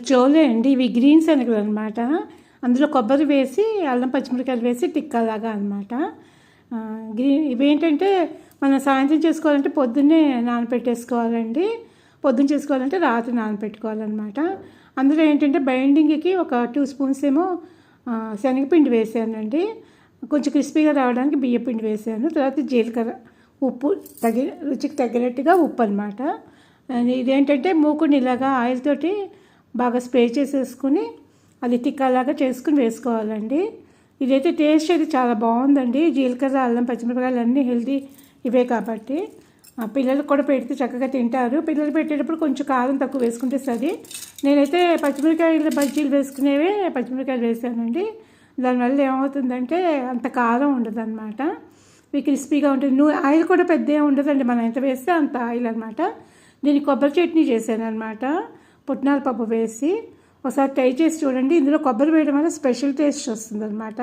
చోలే అండి. ఇవి గ్రీన్ శనగలు అనమాట. అందులో కొబ్బరి వేసి అల్లం పచ్చిమిరకాయలు వేసి టిక్కాలాగా అనమాట. ఇవేంటంటే మనం సాయంత్రం చేసుకోవాలంటే పొద్దున్నే నానపెట్టేసుకోవాలండి. పొద్దున్న చేసుకోవాలంటే రాత్రి నానపెట్టుకోవాలన్నమాట. అందులో ఏంటంటే బైండింగ్కి ఒక 2 స్పూన్స్ ఏమో శనగపిండి వేసానండి. కొంచెం క్రిస్పీగా రావడానికి బియ్యపిండి వేసాను. తర్వాత జీలకర్ర, ఉప్పు రుచికి తగినట్టుగా ఉప్పు అనమాట. ఇదేంటంటే మూకుని ఇలాగా ఆయిల్ తోటి బాగా స్ప్రే చేసేసుకుని అది టిక్కాలాగా చేసుకుని వేసుకోవాలండి. ఇదైతే టేస్ట్ అయితే చాలా బాగుందండి. జీలకర్ర, అల్లం, పచ్చిమిరపకాయలు అన్నీ హెల్తీ ఇవే కాబట్టి పిల్లలకు కూడా పెడితే చక్కగా తింటారు. పిల్లలు పెట్టేటప్పుడు కొంచెం కారం తక్కువ వేసుకుంటే సరి. నేనైతే పచ్చిమిరకాయలు బజ్జీలు వేసుకునేవే పచ్చిమిరకాయలు వేసానండి. దానివల్ల ఏమవుతుందంటే అంత కారం ఉండదు అనమాట. ఇవి క్రిస్పీగా ఉంటుంది. ఆయిల్ కూడా పెద్ద ఉండదండి, మనం ఎంత వేస్తే అంత ఆయిల్ అనమాట. దీన్ని కొబ్బరి చట్నీ చేశాను అనమాట, పుట్నాల పప్పు వేసి. ఒకసారి ట్రై చేసి చూడండి. ఇందులో కొబ్బరి వేయడం వల్ల స్పెషల్ టేస్ట్ వస్తుంది అనమాట.